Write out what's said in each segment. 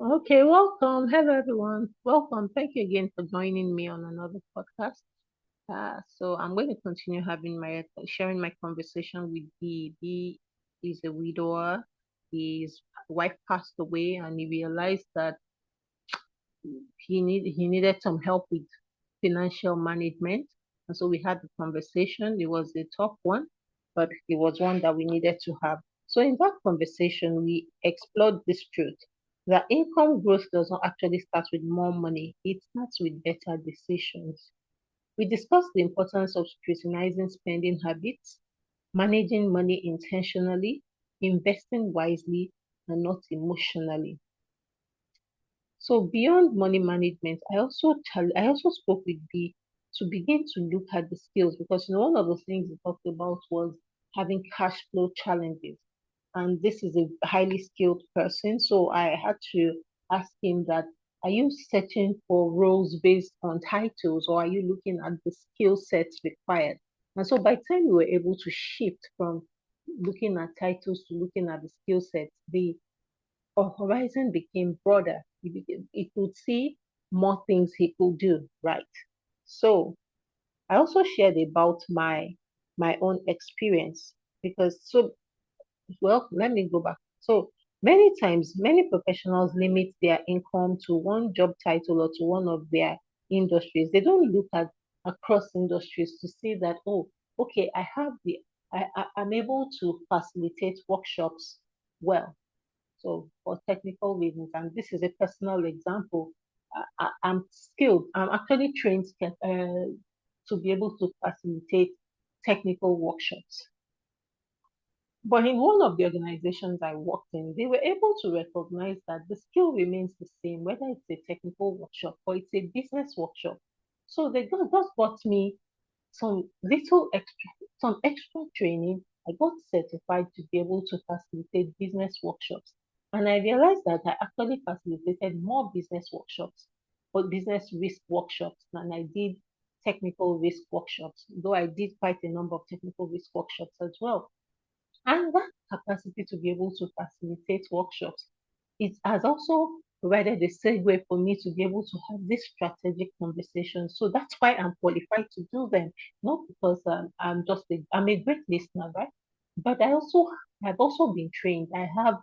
Okay, welcome. Hello, everyone. Welcome. Thank you again for joining me on another podcast. So I'm going to continue having my sharing my conversation with B. B is a widower. His wife passed away, and he realized that he needed some help with financial management. And so we had the conversation. It was a tough one, but it was one that we needed to have. So in that conversation, we explored this truth that income growth does not actually start with more money. It starts with better decisions. We discussed the importance of scrutinizing spending habits, managing money intentionally, investing wisely, and not emotionally. So beyond money management, I also spoke with B to begin to look at the skills because one of the things we talked about was having cash flow challenges. And this is a highly skilled person. So I had to ask him that, are you searching for roles based on titles or are you looking at the skill sets required? And so by the time we were able to shift from looking at titles to looking at the skill sets, the horizon became broader. He could see more things he could do, right? So I also shared about my own experience because let me go back. So many times many professionals limit their income to one job title or to one of their industries. They don't look at across industries to see that, oh, okay, I'm able to facilitate workshops well. So for technical reasons, and this is a personal example, I'm skilled. I'm actually trained to be able to facilitate technical workshops. But in one of the organizations I worked in, they were able to recognize that the skill remains the same, whether it's a technical workshop or it's a business workshop. So they just got me some little extra, some extra training. I got certified to be able to facilitate business workshops. And I realized that I actually facilitated more business workshops or business risk workshops than I did technical risk workshops, though I did quite a number of technical risk workshops as well. And that capacity to be able to facilitate workshops, it has also provided a segue for me to be able to have this strategic conversation. So that's why I'm qualified to do them, not because I'm a great listener, right? But I've also been trained. I have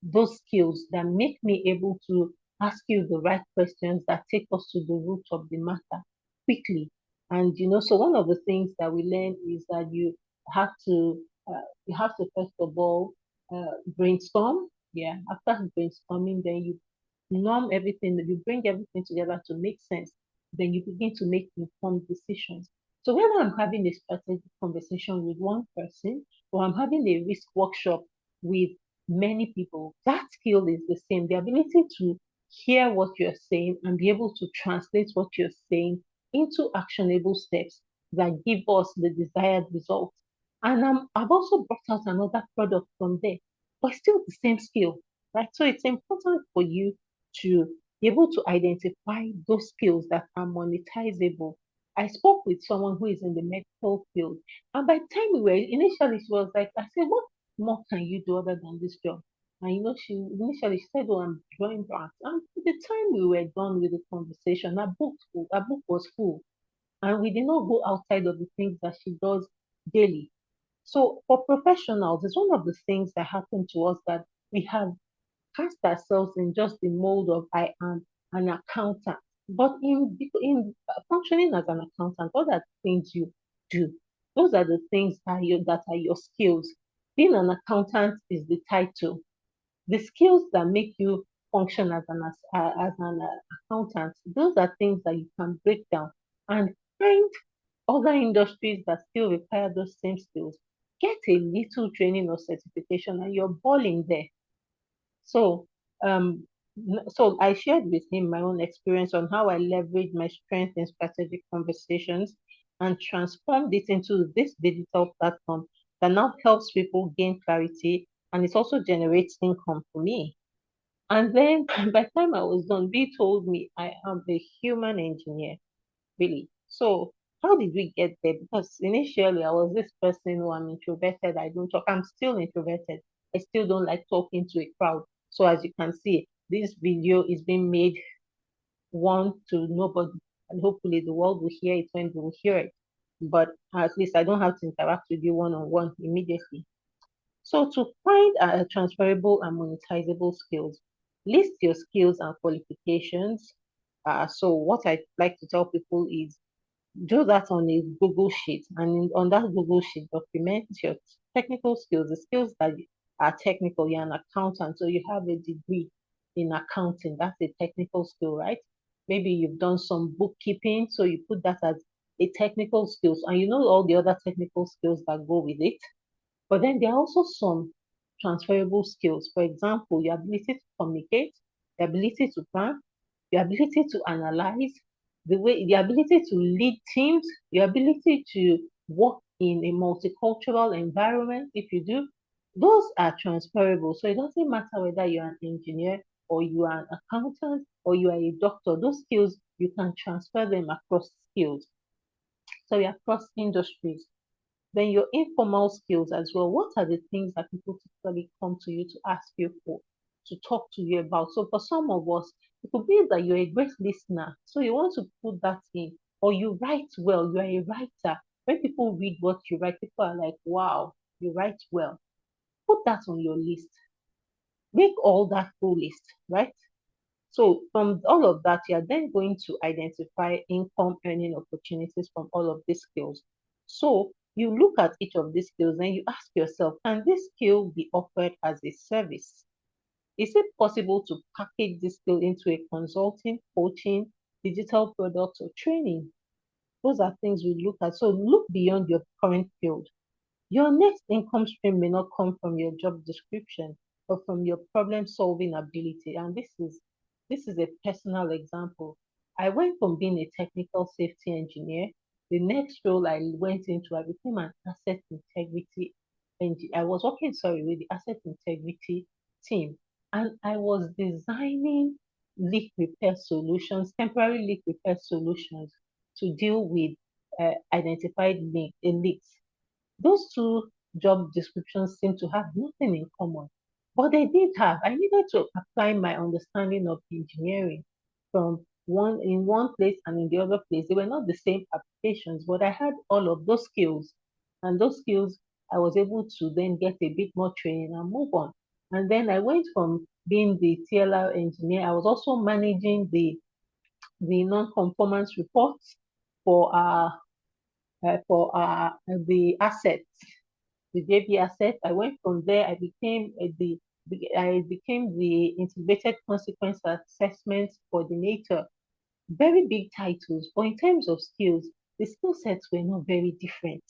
those skills that make me able to ask you the right questions that take us to the root of the matter quickly. And so one of the things that we learn is that have to you have to first of all brainstorm. Yeah, after brainstorming, then you norm everything, you bring everything together to make sense. Then you begin to make informed decisions. So whether I'm having a strategic conversation with one person or I'm having a risk workshop with many people, that skill is the same. The ability to hear what you're saying and be able to translate what you're saying into actionable steps that give us the desired results. And I've also brought out another product from there, but still the same skill, right? So it's important for you to be able to identify those skills that are monetizable. I spoke with someone who is in the medical field, and by the time we were initially, she was like, I said, what more can you do other than this job? And she said, oh, I'm drawing back. And by the time we were done with the conversation, our book was full, and we did not go outside of the things that she does daily. So for professionals, it's one of the things that happened to us that we have cast ourselves in just the mold of I am an accountant. But in functioning as an accountant, what are the things you do? Those are the things that are your skills. Being an accountant is the title. The skills that make you function as an accountant, those are things that you can break down and find other industries that still require those same skills. Get a little training or certification, and you're balling there. So, so I shared with him my own experience on how I leveraged my strength in strategic conversations and transformed it into this digital platform that now helps people gain clarity and it also generates income for me. And then by the time I was done, B told me I am a human engineer, really. So how did we get there? Because initially I was this person who I'm introverted. I don't talk. I'm still introverted. I still don't like talking to a crowd. So as you can see, this video is being made one to nobody, and hopefully the world will hear it when they will hear it. But at least I don't have to interact with you one on one immediately. So to find transferable and monetizable skills, list your skills and qualifications. So what I like to tell people is do that on a Google sheet, and on that Google sheet, document your technical skills, the skills that are technical. You're an accountant, so you have a degree in accounting. That's a technical skill, right? Maybe you've done some bookkeeping, so you put that as a technical skills, and you know all the other technical skills that go with it. But then there are also some transferable skills. For example, your ability to communicate, the ability to plan, your ability to analyze, the ability to lead teams, your ability to work in a multicultural environment. If you do, those are transferable. So it doesn't matter whether you're an engineer or you are an accountant or you are a doctor. Those skills, you can transfer them across skills. So you're across industries. Then your informal skills as well. What are the things that people typically come to you to ask you for, to talk to you about? So for some of us, it could be that you're a great listener. So you want to put that in, or you write well, you are a writer. When people read what you write, people are like, wow, you write well. Put that on your list. Make all that full list, right? So from all of that, you're then going to identify income earning opportunities from all of these skills. So you look at each of these skills and you ask yourself, can this skill be offered as a service? Is it possible to package this skill into a consulting, coaching, digital product, or training? Those are things we look at. So look beyond your current field. Your next income stream may not come from your job description, but from your problem-solving ability. And this is a personal example. I went from being a technical safety engineer. The next role I went into, I became an asset integrity engineer. I was working, sorry, with the asset integrity team, and I was designing leak repair solutions, temporary leak repair solutions to deal with identified leaks. Those two job descriptions seem to have nothing in common, but they did have. I needed to apply my understanding of engineering from one place and in the other place. They were not the same applications, but I had all of those skills, and those skills I was able to then get a bit more training and move on. And then I went from being the TLR engineer. I was also managing the non-conformance reports for the assets, the JV asset. I went from there. I became the integrated consequence assessment coordinator. Very big titles, but in terms of skills, the skill sets were not very different.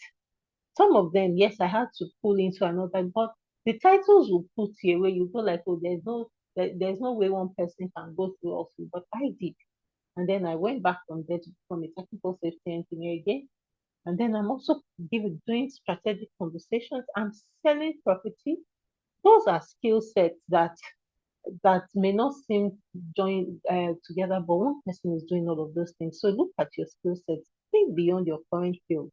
Some of them, yes, I had to pull into another, but the titles will put you where you go like, oh, there's no way one person can go through all three, but I did. And then I went back from there to become a technical safety engineer again. And then I'm also doing strategic conversations. I'm selling property. Those are skill sets that may not seem joined together, but one person is doing all of those things. So look at your skill sets. Think beyond your current field.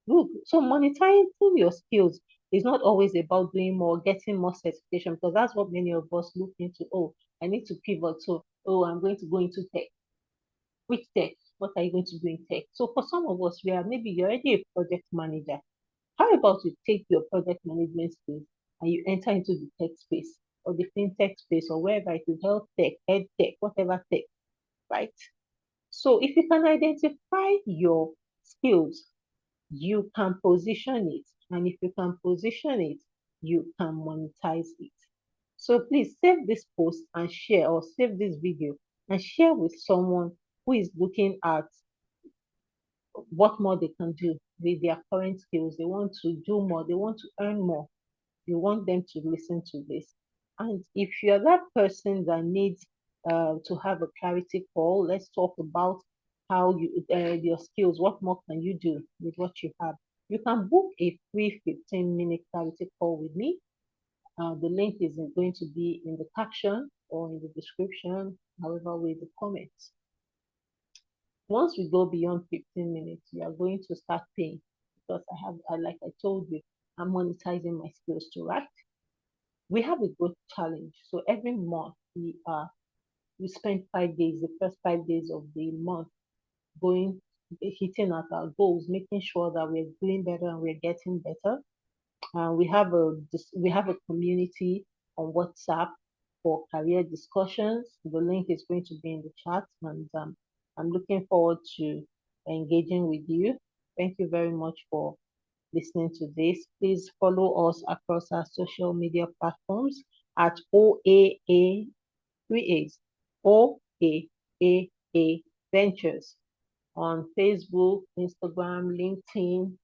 Look, so monetizing your skills is not always about doing more, getting more certification, because that's what many of us look into. Oh, I need to pivot. So, oh, I'm going to go into tech. Which tech? What are you going to do in tech? So for some of us, we are maybe you're already a project manager. How about you take your project management skills and you enter into the tech space or the fintech space or wherever it is, health tech, ed tech, whatever tech, right? So if you can identify your skills, you can position it. And if you can position it, you can monetize it. So please save this post and share, or save this video and share with someone who is looking at what more they can do with their current skills. They want to do more, they want to earn more. You want them to listen to this. And if you're that person that needs to have a clarity call, let's talk about how your skills, what more can you do with what you have. You can book a free 15-minute clarity call with me. The link is going to be in the caption or in the description, however, with the comments. Once we go beyond 15 minutes, you are going to start paying because like I told you, I'm monetizing my skills to write. we have a good challenge. So every month we spend 5 days, the first 5 days of the month, going hitting at our goals, making sure that we're doing better and we're getting better. We have a community on WhatsApp for career discussions. The link is going to be in the chat, and I'm looking forward to engaging with you. Thank you very much for listening to this. Please follow us across our social media platforms at OAA 3A's OAAA Ventures on Facebook, Instagram, LinkedIn,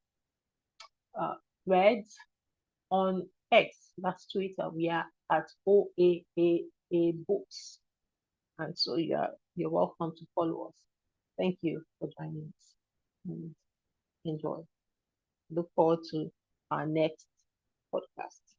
Threads, on X, that's Twitter. We are at OAAA Books. And so you're welcome to follow us. Thank you for joining us. And enjoy. Look forward to our next podcast.